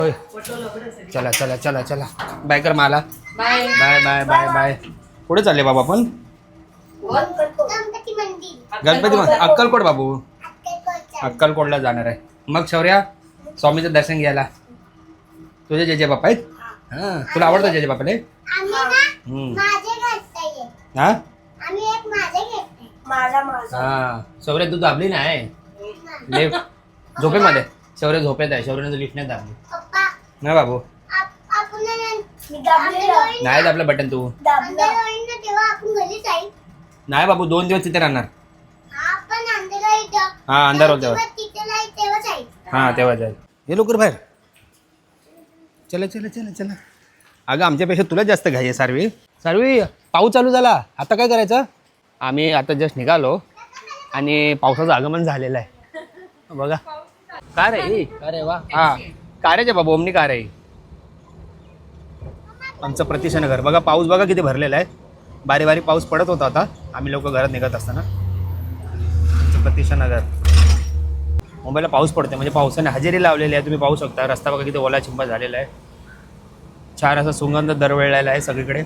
होय. चला चला चला चला बाय कर मला. Bye bye bye bye bye. कुठे चालले बाबा आपण? गणपती अक्कलकोट बाबू. अक्कलकोटला जाणार आहे. मग शौर्या स्वामीचं दर्शन घ्यायला. तुझे जे बाप्पा आहेत. हा तुला आवडतं जे बाप्पाले? हा हा शौर्य तू दाबली नाही झोपेमध्ये. शौर्य झोपेत आहे. शौर्यने लिफ्ट नाही दाबली ना बाबू. नाही दाबलं बटन तू. नाही बाबू 2 दिवस तिथे राहणार. हा अंधार होत्यावर. हा तेव्हा जाईल. हे लवकर बाहेर. चला चला चला चला. अगं आमच्यापेक्षा तुला जास्त घाई आहे सारवी. सारवी पाऊस चालू झाला आता काय करायचं? आम्ही आता जस्ट निघालो आणि पावसाचं आगमन झालेलं आहे बघा. कार आहे कार आहे वा. हा कारेचे बाबू ओमनी कार आहे. आमचं प्रतिष्ठानगर बघा. पाऊस बघा किती भरलेला आहे. बारी बारी पाऊस पडत होता आता आम्ही लोक घरात निघत असताना. आमचं प्रतिष्ठानगर. मुंबईला पाऊस पडते म्हणजे पावसाने हजेरी लावलेली आहे. तुम्ही पाहू शकता रस्ता बघा किती ओला चिंबा झालेला आहे. छान असा सुगंध दरवेळेला आहे सगळीकडे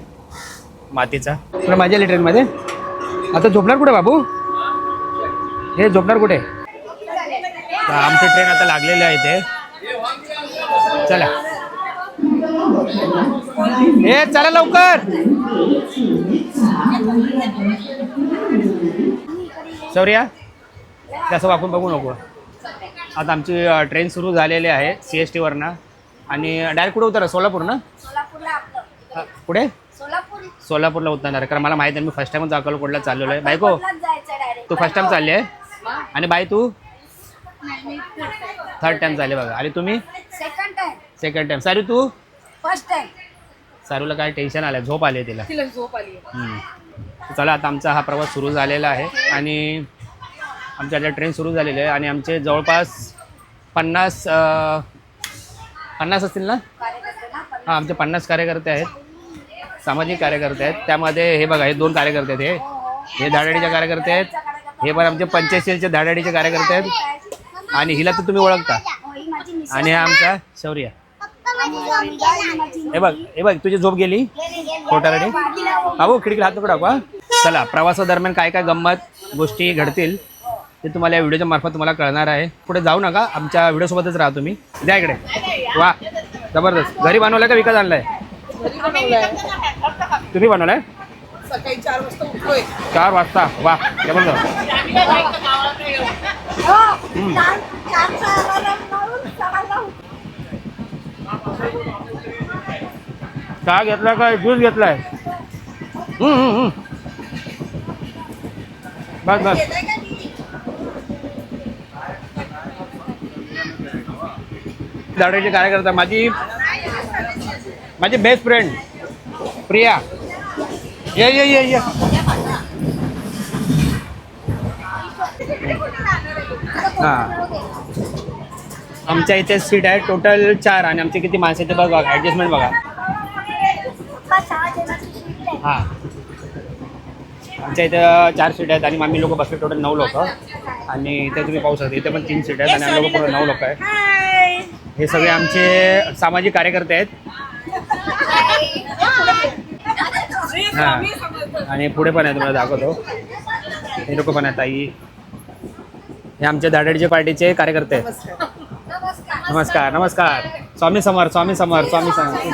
मातीचा. तुला मजा आली ट्रेनमध्ये? आता झोपणार कुठे बाबू? हे झोपणार कुठे? आमची ट्रेन आता लागलेली आहे इथे. चला हे चला लवकर. शौर्या कसं वाकून बघू नको. आता आमची ट्रेन सुरू झालेली आहे CST वरनं आणि डायरेक्ट कुठे उतरा? सोलापूर ना? कुठे? सोलापूरला उतरणार कारण मला माहिती आहे. मी फर्स्ट टाइमच अक्कलकोटला चाललेलो आहे. बायको तू फर्स्ट टाइम चालली आहे आणि बाई तू थर्ड टाइम चालले बघा. आणि तुम्ही सेकंड टाइम. सारू तू फर्स्ट टाइम. सारूला काय टेन्शन आलं? झोप आली आहे तिला झोप आली. चला आता आमचा हा प्रवास सुरू झालेला आहे आणि आमच्या आता ट्रेन सुरू झालेली आहे आणि आमचे जवळपास 50 असतील ना? हां आमचे 50 कार्यकर्ते आहेत. सामाजिक कार्यकर्ते आहेत. त्यामध्ये हे बघा हे 2 कार्यकर्ते आहेत. हे धाडाडीचे कार्यकर्ते आहेत. हे पण आमचे 85चे धाडाडीचे कार्यकर्ते आहेत. आणि हिला तर तुम्ही ओळखता. आणि हा आमचा शौर्य. हे बघ तुझी झोप गेली कोटारडी. बाबू खिडकीला हात नको टाकू. चला प्रवासादरम्यान काय काय गंमत गोष्टी घडतील ते तुम्हाला या व्हिडिओच्या मार्फत तुम्हाला कळणार आहे. पुढे जाऊ नका. आमच्या व्हिडिओसोबतच राहा तुम्ही. द्या इकडे. वा जबरदस्त. घरी बनवलाय का विकत आणलाय? तुम्ही बनवलाय? सकाळी 4 वाजता उठलोय. 4 वाजता वा जबरदस्त. चहा घेतलाय काय ज्यूस घेतलाय? बस बस. दाढीचे कार्यकर्ता माझी बेस्ट फ्रेंड प्रिया. ये ये ये ये. हां आमच्या इथे सीट आहे टोटल 4 आणि आमचे किती माणसं आहेत ते बघा. ॲडजस्टमेंट बघा. हां आमच्या इथं 4 सीट आहेत आणि आम्ही लोक बसले टोटल 9 लोक. आणि इथे तुम्ही पाहू शकता इथे पण 3 सीट आहेत आणि आम्ही लोक पूर्ण 9 लोक आहेत. हे सगळे आमचे सामाजिक कार्यकर्ते आहेत. हां आणि पुढे पण आहे तुम्हाला दाखवतो. हे लोक पण आहेत. ताई हे आमच्या धाडाडीच्या पार्टीचे कार्यकर्ते आहेत. नमस्कार नमस्कार. स्वामी समर्थ स्वामी समर्थ स्वामी समर्थ.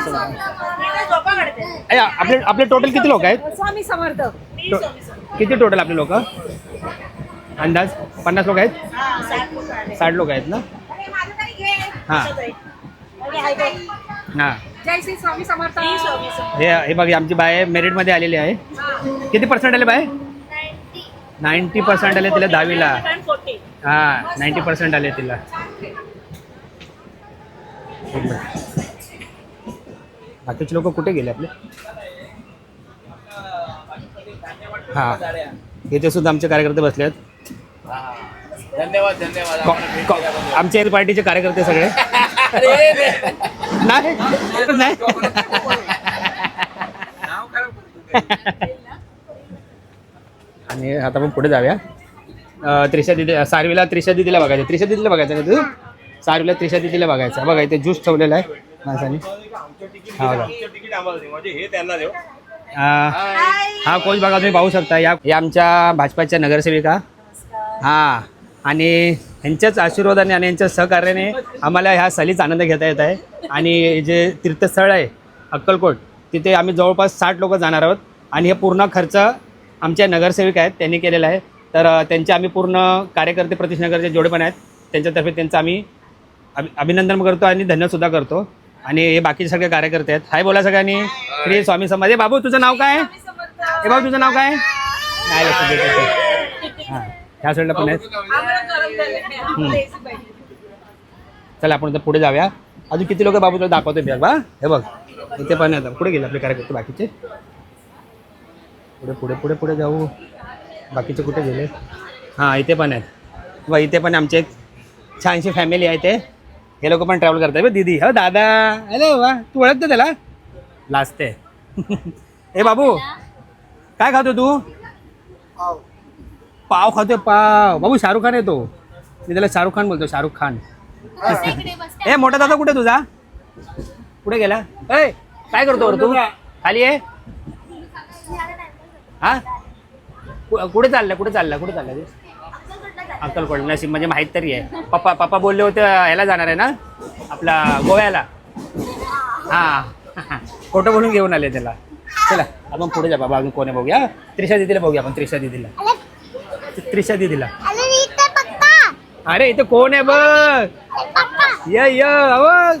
आपले टोटल किती लोक आहेत? स्वामी समर्थ. किती टोटल आपले लोक? अंदाज 50 लोक आहेत. 60 लोक आहेत ना? हां हां जय श्री स्वामी समर्थ. हे बघ आमची बाय मेरिटमध्ये आलेली आहे. किती पर्सेंट आले बाय? 90% आले तिला 10वीला. हां 90% आले तिला. बाकीचे लोक कुठे गेले आपले? हां इथे सुद्धा आमचे कार्यकर्ते बसले आहेत. धन्यवाद धन्यवाद. आमच्या पार्टीचे कार्यकर्ते सगळे. नाही नाही आणि आता आपण पुढे जाऊया. त्रिशा दिदी सारवीला त्रिशा दिदीला बघायचं. त्रिशा दिदीला बघायचं का तू? सारूला त्रिशा दिदीला बघायचं. बघा इथे ज्यूस ठेवलेला आहे माणसाने. हा बघा हा कोच बघा तुम्ही पाहू शकता. या आमच्या भाजपाच्या नगरसेविका. हा आणि यांच्याच आशीर्वादाने आणि यांच्या सहकार्याने आम्हाला ह्या सहलीच आनंद घेता येत आहे. आणि जे तीर्थस्थळ आहे अक्कलकोट तिथे आम्ही जवळपास 60 लोक जाणार आहोत. आणि हे पूर्ण खर्च आमच्या नगरसेविका आहेत त्यांनी केलेला आहे. तर त्यांचे आम्ही पूर्ण कार्यकर्ते प्रतिष्ठानगरचे जेवढे पण आहेत त्यांच्यातर्फे त्यांचं आम्ही अभिनंदन करतो आणि धन्यवादसुद्धा करतो. आणि हे बाकीचे सगळे कार्यकर्ते आहेत. हाय बोला सगळ्यांनी. श्री स्वामी समर्थ. ए बाबू तुझं नाव काय? ए बाबू तुझं नाव काय? नाही लक्षात देत. हां ह्या साईडला पण आहेत. चला आपण पुढे जाऊया. अजून किती लोक बाबू तुला दाखवतो बा. हे बघ इथे पण आहेत. पुढे गेले आपले कार्यकर्ते बाकीचे. पुढे पुढे पुढे पुढे जाऊ. बाकीचे कुठे गेले? हां इथे पण आहेत. व इथे पण आमचे एक छानशी फॅमिली आहे. ते हे लोक पण ट्रॅव्हल करतात. दीदी हो दादा. हॅलो वा तू ओळखतो त्याला? लाजते. ए बाबू काय खातो तू? पाव खातोय पाव. बाबू शाहरुख खान येतो. मी त्याला शाहरुख खान बोलतो. शाहरुख खान. ए मोठा दादा कुठे तुझा? कुठे गेला? ए काय करतो रे तू? खाली आहे. हा कुठे चाललं? कुठे चाललं? कुठे चाललं ते? अक्कलकोट. नशीब म्हणजे माहीत तरी आहे. पप्पा बोलले होते ह्याला जाणार आहे ना आपला गोव्याला. हां फोटो बोलून घेऊन आले त्याला. चला आपण पुढे जा बाबा. अजून कोणी बघूया? त्रिशा दिदीला बघूया आपण. त्रिशा दिदीला. अरे इथे कोण आहे बघ? य अहो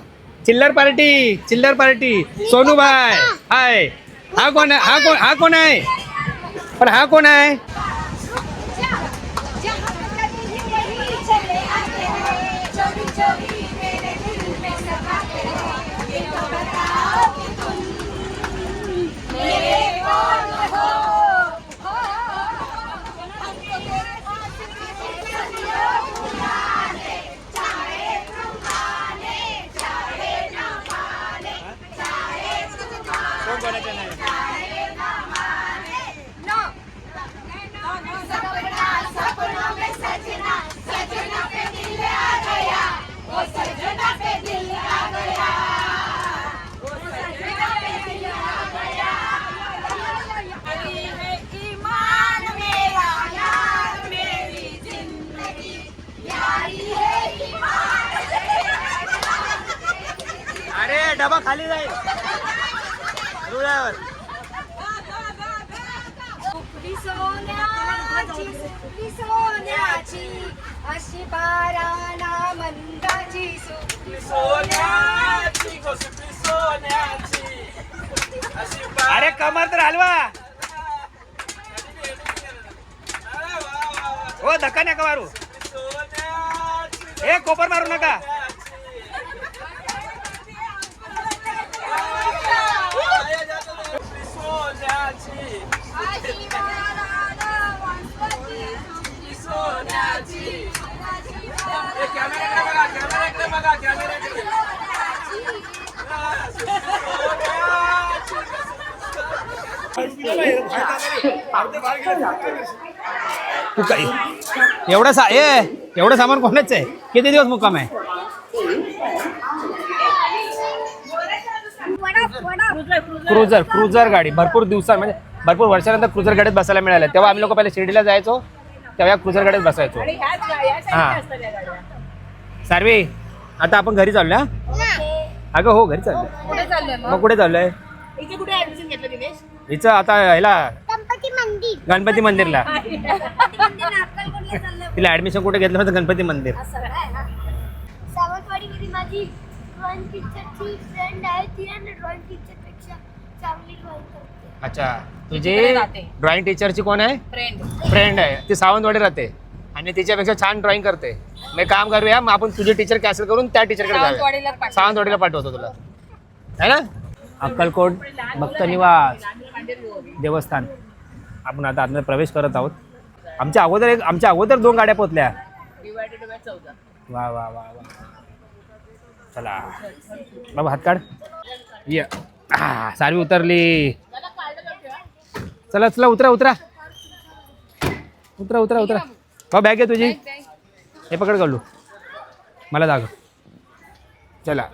चिल्लर पार्टी. सोनू भाई. हाय. हा कोण आहे? हा कोण आहे? पण हा कोण आहे? अरे डबा खाली जाईल रुळावर. सोन्याची अशी बाराना मंदाची अरे कमर तर हलवा. हो धक्का नका मारू. हे कोपर मारू नका. तू काय एवढं सामान कोणाच आहे? किती दिवस मुक्काम आहे? क्रुझर गाडी भरपूर दिवसां म्हणजे भरपूर वर्षानंतर क्रुझर गाडीत बसायला मिळालं. तेव्हा आम्ही लोक पहिले शिर्डीला जायचो तेव्हा क्रुझर गाडीत बसायचो. हा सार्वी आता आपण घरी चाललो. अगं हो घरी चाललोय. मग कुठे चाललोय? हिचं आता ह्याला गणपती मंदिरला. तिला ऍडमिशन कुठे घेतलं होतं? गणपती मंदिर. सावंतवाडी मध्ये माझी ड्रॉइंग टीचरची फ्रेंड आहे. ती ड्रॉइंग टीचर पेक्षा चांगली ड्रॉइंग करते. अच्छा तुझी ड्रॉइंग टीचरची कोण आहे? फ्रेंड आहे. ती सावंतवाडी राहते आणि तिच्यापेक्षा छान ड्रॉइंग करते. मी काम करूया मग आपण तुझी टीचर कॅन्सल करून त्या टीचरकडे जाऊया. सावंतवाडीला पाठवतो तुला है ना. अक्कलकोट भक्त निवास देवस्थान आपण आता आतमध्ये प्रवेश करत आहोत. आमच्या अगोदर 2 गाड्या पोचल्या. वा वा वा वा. चला बाबा हात काढ. ये सारवी उतरली. चला चला उतरा उतरा उतरा उतरा उतरा. बॅग आहे तुझी? हे पकड गल्लू मला जाग. चला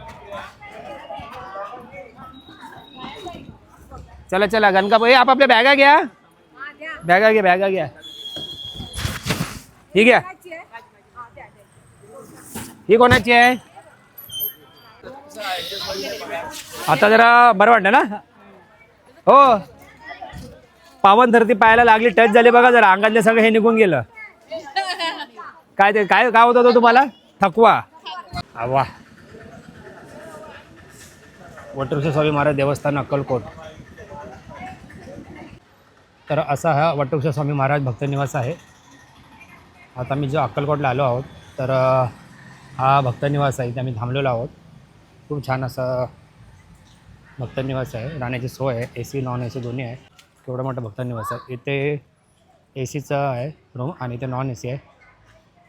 चला चला गणकाबाई आपापल्या बॅगा घ्या. बॅगा घ्या. ही घ्या. ही कोणाची आहे? आता जरा बरं वाटतं ना? हो. पावन धरती पायाला लागली, टच झाली बघा जरा, अंगातले सगळं हे निघून गेलं. काय ते काय होत होतं तुम्हाला? थकवा. वा. वटवृक्ष स्वामी महाराज देवस्थान अक्कलकोट. तर असा हा वटवृक्ष स्वामी महाराज भक्तनिवास आहे. आता मी जो अक्कलकोटला आलो आहोत तर हा भक्तनिवास आहे, इथे आम्ही थांबलेलो आहोत. खूप छान असं भक्तनिवास आहे, राहण्याची सोय आहे, AC नॉन AC दोन्ही आहे. केवढा मोठा भक्तनिवास आहे. इथे ACचं आहे रूम आणि इथे नॉन AC आहे.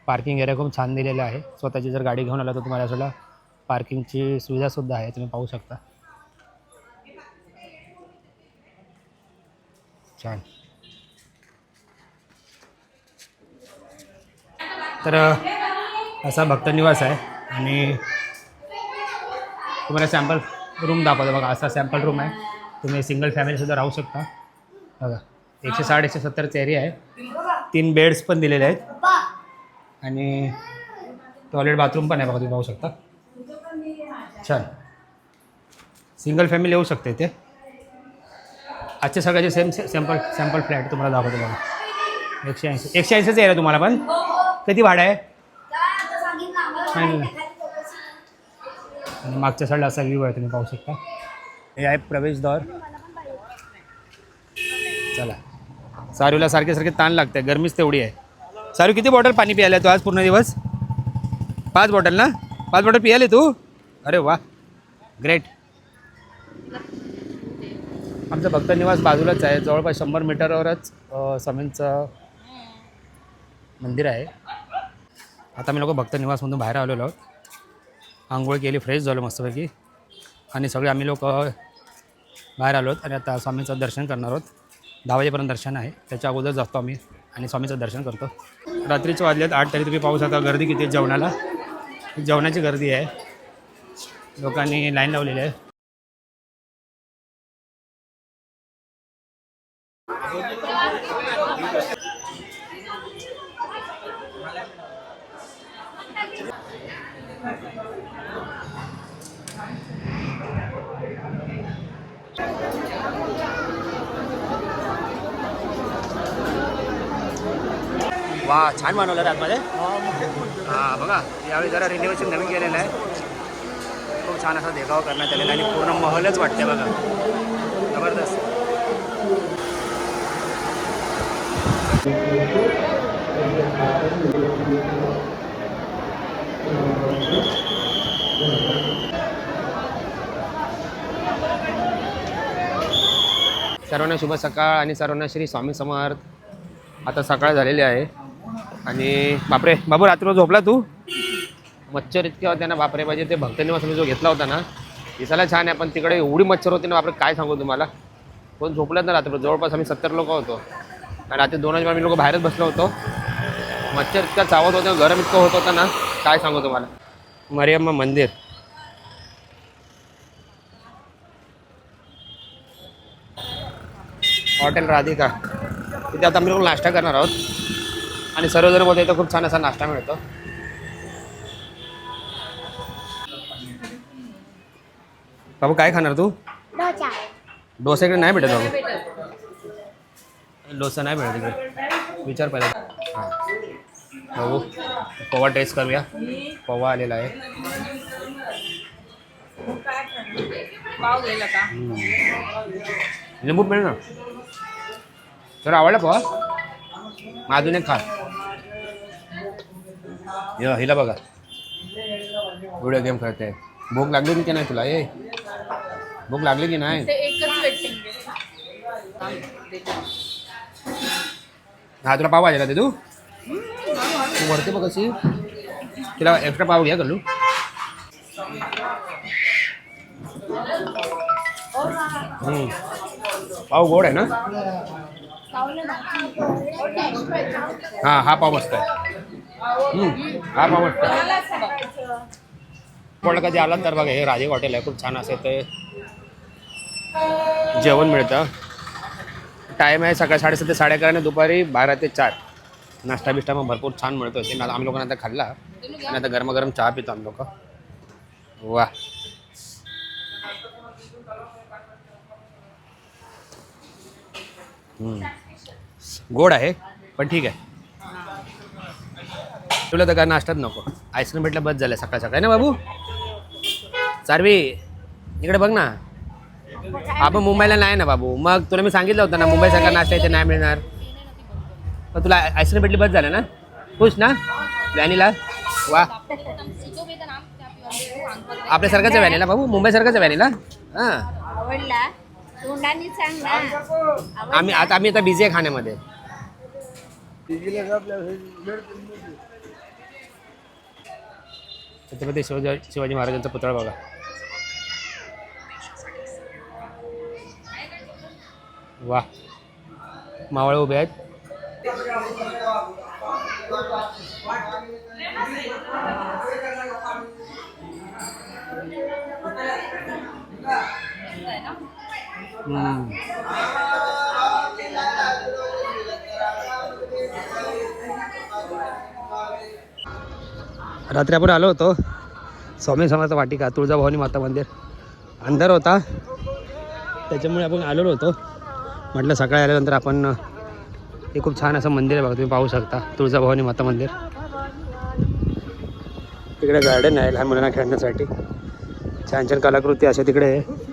पार्किंग एरिया खूप छान दिलेला आहे. स्वतःची जर गाडी घेऊन आला तर तुम्हाला याला पार्किंगची सुविधासुद्धा आहे, तुम्ही पाहू शकता. छान. तर असा भक्तनिवास आहे आणि तुम्हाला सॅम्पल रूम दाखवतो बघा. असा सॅम्पल रूम आहे. तुम्ही सिंगल फॅमिलीसुद्धा राहू शकता. बघा 160-170 एरिया आहे. 3 बेड्स पण दिलेले आहेत आणि टॉयलेट बाथरूम पण आहे बघा, तुम्ही पाहू शकता. छान. सिंगल फॅमिली येऊ शकते इथे. आजचे सगळ्याचे सॅम्पल फ्लॅट तुम्हाला दाखवतो बघा. 180 एरिया तुम्हाला पण. किती भाडं आहे? आणि मागच्या साईडला असा व्ह्यू आहे, तुम्ही पाहू शकता. हे आहे प्रवेशद्वार. चला. सारूला सारखे ताण लागते, गरमीच तेवढी आहे. सारू किती बॉटल पाणी प्यायला तू आज पूर्ण दिवस? 5 बॉटल ना? 5 बॉटल पियाले तू? अरे वा, ग्रेट. आमचं भक्तनिवास बाजूलाच आहे, जवळपास 100 मीटरवरच स्वामींचं मंदिर आहे. आता मी लोक भक्तनिवासमधून बाहेर आलेलो आहोत. आंघोळ केली, फ्रेश झालो मस्तपैकी आणि सगळे आम्ही लोक बाहेर आलो आहोत आणि आता स्वामींचं दर्शन करणार आहोत. 10 वाजेपर्यंत दर्शन आहे, त्याच्या अगोदर जातो आम्ही आणि स्वामीचं दर्शन करतो. रात्रीचे वाजलेत 8 तरी तुम्ही पाहू शकता गर्दी किती आहे जेवणाला. जेवणाची गर्दी आहे, लोकांनी लाईन लावलेली आहे. वा, छान बनवलं आतमध्ये. हां बघा, यावेळी जरा रिनोव्हेशन नवीन केलेलं आहे. खूप छान असा देखावा करण्यात आलेला आणि पूर्ण महलच वाटते बघा, जबरदस्त. सर्वांना शुभ सकाळ आणि सर्वांना श्री स्वामी समर्थ. आता सकाळ झालेली आहे आणि बापरे बाबू, रात्र झोपला तू? मच्छर इतके होते ना बापरे. पाहिजे ते भक्तनिवास मी जो घेतला होता ना, दिसायला छान आहे पण तिकडे एवढी मच्छर होती ना बापरे, काय सांगू तुम्हाला. कोण झोपलात ना रात्र. जवळपास आम्ही 70 लोक होतो आणि रात्री 2 वाजेपर्यंत आम्ही लोक बाहेरच बसलो होतो. मच्छर इतका चावत होतं, गरम इतकं होत होतं ना, काय सांगू तुम्हाला. मरियम्मा मंदिर. हॉटेल राधिका. तिथे आता आम्ही लोक नाश्ता करणार आहोत आणि सर्वजण बोलतो इथं खूप छान असा नाश्ता मिळतो. बाबू काय खाणार तू? डोसा इकडे नाही भेटत बाबू. डोसा नाही भेटत इकडे, विचार पाहिजे. हां बाबू, पोहा टेस्ट करूया. पोहा आलेला आहे. पाव गेला का? लिंबू मिळेल ना तर. आवडला पोहा? अजून एक खा. हिला बघा, व्हिडिओ गेम खेळते. भूक लागली की नाही तुला? ए, भूक लागली की नाही? हा तुला पाव पाहिजे का? ते तू वरते बघ कशी. तिला एक्स्ट्रा पाव घ्या करू. पाव गोड आहे ना? हां, हा पाव मस्त आहे. हा पाव मस्त आहे. कोणाला कधी आलात तर बघा, हे राजे हॉटेल आहे, खूप छान असं ते जेवण मिळतं. टाईम आहे सकाळी 7:30 ते 11:30 आणि दुपारी 12 ते 4. नाश्ता बिष्टा मग भरपूर छान मिळतो ते. आम्ही लोकांना आता खाल्ला आणि आता गरमागरम चहा पितो आम्ही लोक. वा, गोड आहे पण ठीक आहे. तुला तर काय नाश्ताच नको, आईस्क्रीम भेटलं बस झालं सकाळ सकाळी ना बाबू. सारवी इकडे बघ ना, आपण मुंबईला नाही ना बाबू, मग तुला मी सांगितलं होतं ना मुंबईसारखा नाश्ता इथे नाही मिळणार. पण तुला आईस्क्रीम भेटली बस झालं ना, खुश ना. व्हॅनिला वा, आपल्यासारखाच आहे व्हॅनिला बाबू, मुंबईसारखाच आहे व्हॅनिला. हां आवडला, तोंडाने सांग ना. आम्ही आता बिझी आहे खाण्यामध्ये. छत्रपती शिवाजी महाराजांचा पुतळा बघा. वा, मावळे उभे आहेत. रात्री आपण आलो होतो स्वामी समर्थ वाटिका, तुळजाभवानी माता मंदिर. अंधार होता त्याच्यामुळे आपण आलेलो होतो. म्हटलं सकाळी आल्यानंतर आपण, हे खूप छान असं मंदिर आहे बघा, तुम्ही पाहू शकता तुळजाभवानी माता मंदिर. तिकडे गार्डन आहे लहान मुलांना खेळण्यासाठी, छान छान कलाकृती अशा तिकडे आहे.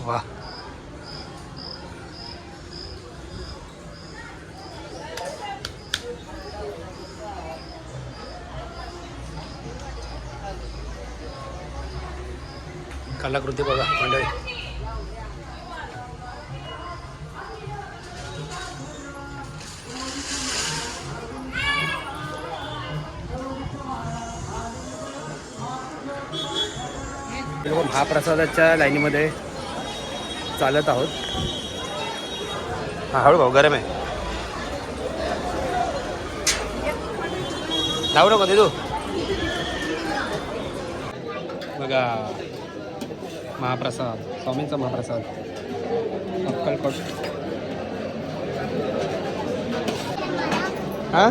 वा, कलाकृती बघा मंडळी. महाप्रसादाच्या लाईनीमध्ये चालत आहोत. हा, हळू भाऊ, गरम आहे. जाऊ नको तू बघा. महाप्रसाद, स्वामींचा महाप्रसाद, अक्कलकोट. हां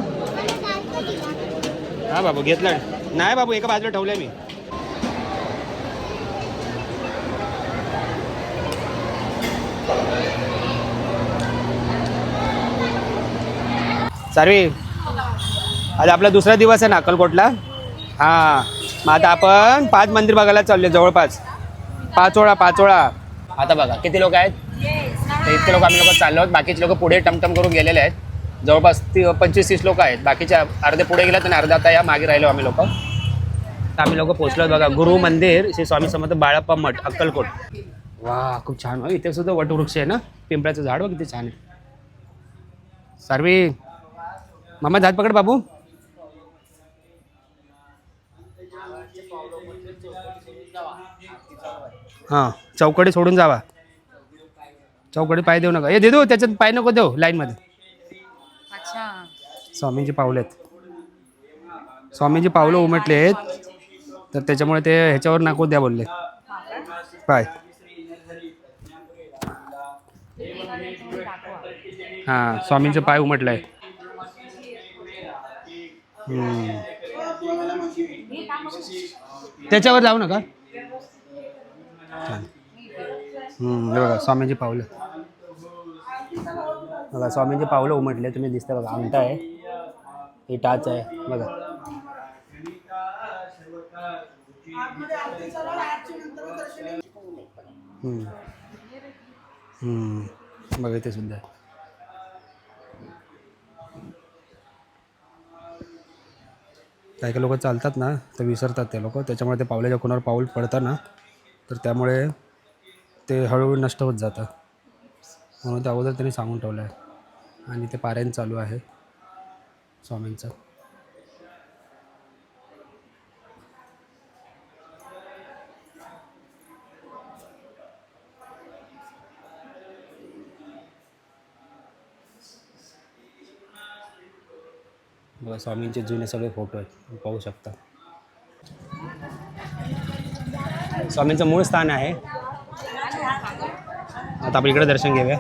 हां बाबू घेतलं नाही बाबू, एका बाजूला ठेवलं मी. सारवी, आज आपला दुसरा दिवस आहे ना अक्कलकोटला. हां, मग आता आपण 5 मंदिर बघायला चालले, जवळपास 5 वेळा. आता बघा किती लोक आहेत, तर इतके लोक आम्ही चाललो आहोत. बाकीचे लोक पुढे टमटम करून गेलेले आहेत. जवळपास 25-30 लोक आहेत. बाकीच्या अर्धे पुढे गेलेत आणि अर्धा आता या मागे राहिलो आम्ही लोक. आम्ही लोक पोहोचलो बघा, गुरु मंदिर श्री स्वामी समर्थ बाळप्पा मठ, अक्कलकोट. वा, खूप छान हो. इथे सुद्धा वटवृक्ष आहे ना, पिंपळाचं झाड बघ किती छान आहे. सारवी मामा झाड पकड बाबू. हां, चौकडी सोडून जावा, चौकडी पाय देऊ नका. हे दे, त्याच्यात पाय नको देऊ लाईनमध्ये. अच्छा, स्वामींची पावलं आहेत, स्वामींची पावलं उमटले आहेत, तर त्याच्यामुळे ते ह्याच्यावर नको द्या बोलले पाय. हां, स्वामींचे पाय उमटले आहे. त्याच्यावर जाऊ नका. हे बघा स्वामींची पावलं बघा, स्वामींची पावलं उमटले, तुम्ही दिसता बघा. अंगठा आहे, ही टाच आहे बघा. बघा इथे सुद्धा आहे. काही काही लोक चालतात ना तर विसरतात ते लोक, त्याच्यामुळे ते पावलाच्या कोणावर पाऊल पडतात ना तर त्यामुळे ते हळूहळू नष्ट होत जातं. म्हणून त्या अगोदर त्यांनी सांगून ठेवलं आहे. आणि ते पारायण चालू आहे स्वामींचं. बघा स्वामींचे जुने सगळे फोटो आहेत, पाहू शकता. स्वामींचं मूळ स्थान आहे. आता आपण इकडे दर्शन घेऊया.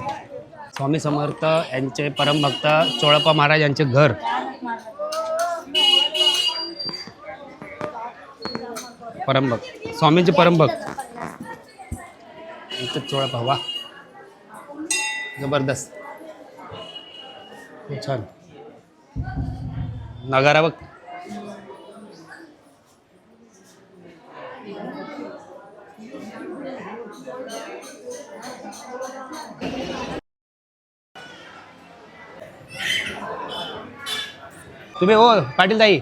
स्वामी समर्थ यांचे परमभक्त चोळप्पा महाराज यांचे घर. परमभक्त स्वामींचे परमभक्त यांचे चोळप्पा. वा जबरदस्त, खूप छान नगारा बघ. तुम्ही हो पाटील ताई.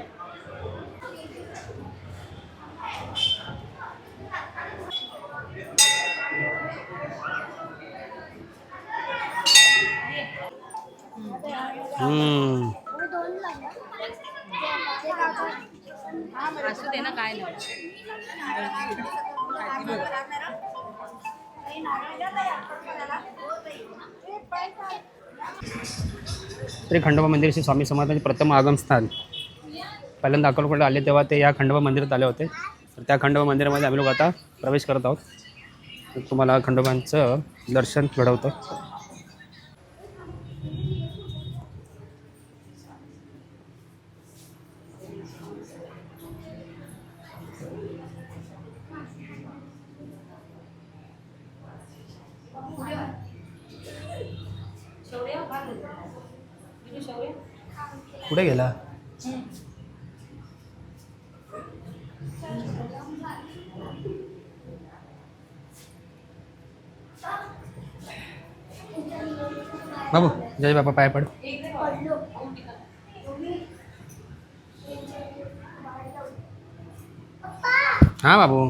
असू दे ना, काय नाही. श्री खंडोबा मंदिर श्री स्वामी समर्थांचे प्रथम आगमस्थान. पहिल्यांदा अक्कलकोटला आले तेव्हा ते या खंडोबा मंदिरात आले होते. तर त्या खंडोबा मंदिरामध्ये आम्ही लोक आता प्रवेश करत आहोत. तर तुम्हाला खंडोबांचं दर्शन घडवतो. कुठे गेला? बाबू जय बाबा पाय पड. हां बाबू,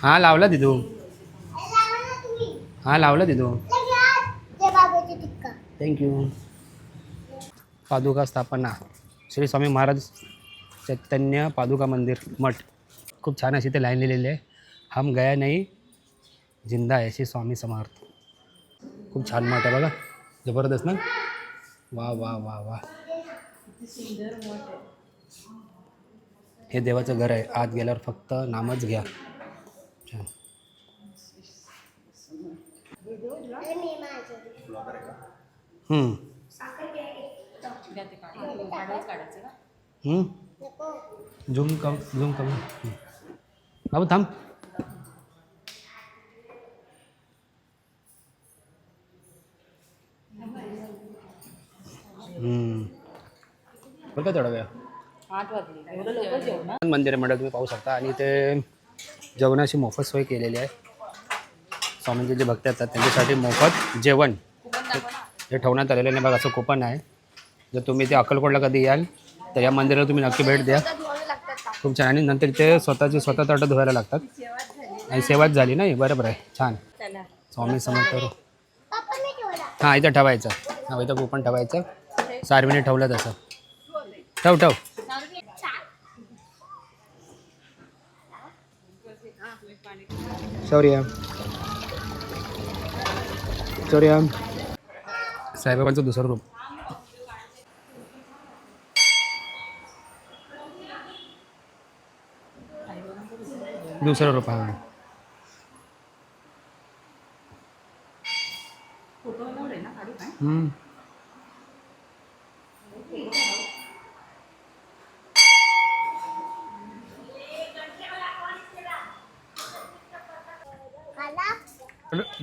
हां लावला दिदू, हां लावला दिदू. थँक्यू. पादुका स्थापना श्री स्वामी महाराज चैतन्य पादुका मंदिर मठ. खूप छान अशी ते लाईन लिहिलेली आहे. हम गया नाही जिंदा आहे श्री स्वामी समर्थ. खूप छान मठ आहे बघा, जबरदस्त ना. वा वा वा वा, हे देवाचं घर आहे. आत गेल्यावर फक्त नामच घ्या. छान. झूम कम बाबू थांब. बरं का तेवढा वेळ. 8 वाजले, एवढं लवकर जेवण. मंदिर मंडळ तुम्ही पाहू शकता. आणि ते जेवणाची मोफत सोय केलेली आहे. स्वामींचे जे भक्त असतात त्यांच्यासाठी मोफत जेवण हे ठेवण्यात आलेलं नाही. बघा असं कुपन आहे. जर तुम्ही ते अक्कलकोटला कधी याल तर या मंदिराला तुम्ही नक्की भेट द्या. खूप छान. आणि नंतर ते स्वतः ताटं धुवायला लागतात. आणि सेवाच झाली नाही. बरोबर आहे. छान. स्वामी समर्थ. हां इथं ठेवायचं. हां इथं कुपन ठेवायचं. सारवीने ठेवलं तसं. ठेव. शौर्य साईबाबांचं दुसरं रूप. दुसरं रूप. हां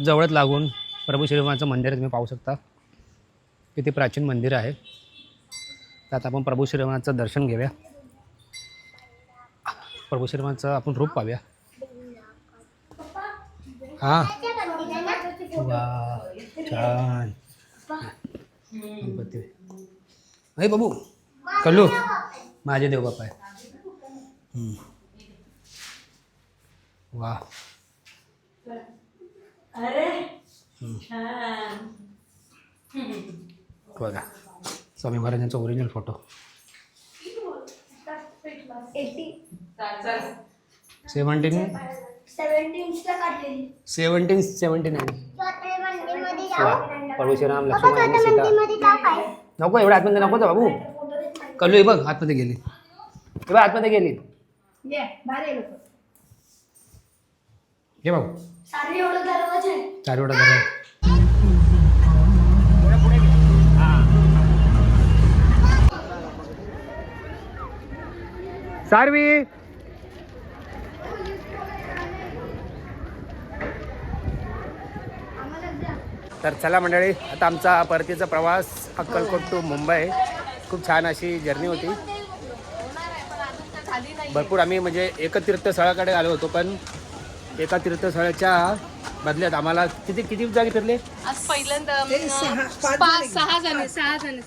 जवळच लागून प्रभू श्रीरामाचं मंदिर तुम्ही पाहू शकता. किती प्राचीन मंदिर आहे. त्यात आपण प्रभू श्रीरामाचं दर्शन घेऊया. प्रभू श्रीरामाचं आपण रूप पाहूया. हा वा छान गणपती अरे बाबू कल्लू माझे देव बाप्पा आहे वा बघा स्वामी महाराजांचा ओरिजिनल फोटो 1779 परशुराम लक्ष्मण आणि सीता नको एवढ्या आतमध्ये नको तर बाबू कल्लू हे बघ आतमध्ये गेली हे बघ आतमध्ये गेली हे बाबू चारी एवढा दरवाजा सारवी तर चला मंडळी आता आमचा परतीचा प्रवास अक्कलकोट टू मुंबई खूप छान अशी जर्नी होती भरपूर आम्ही म्हणजे एका तीर्थस्थळाकडे आलो होतो पण एका तीर्थस्थळाच्या बदल्यात आम्हाला किती जागी फिरले आज पहिल्यांदा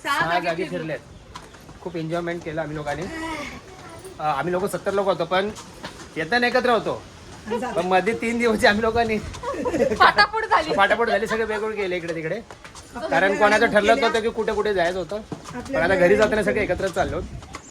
6 जागी फिरले खूप एन्जॉयमेंट केलं आम्ही लोक 70 लोक होतो पण येताना एकत्र होतो पण मध्ये 3 दिवस आम्ही लोकांनी फाटाफूट झाली सगळे वेगवेगळे गेले इकडे तिकडे कारण कोणाचं ठरलं होतं की कुठे जायचं होतं पण आता घरी जाताना सगळे एकत्र चाललो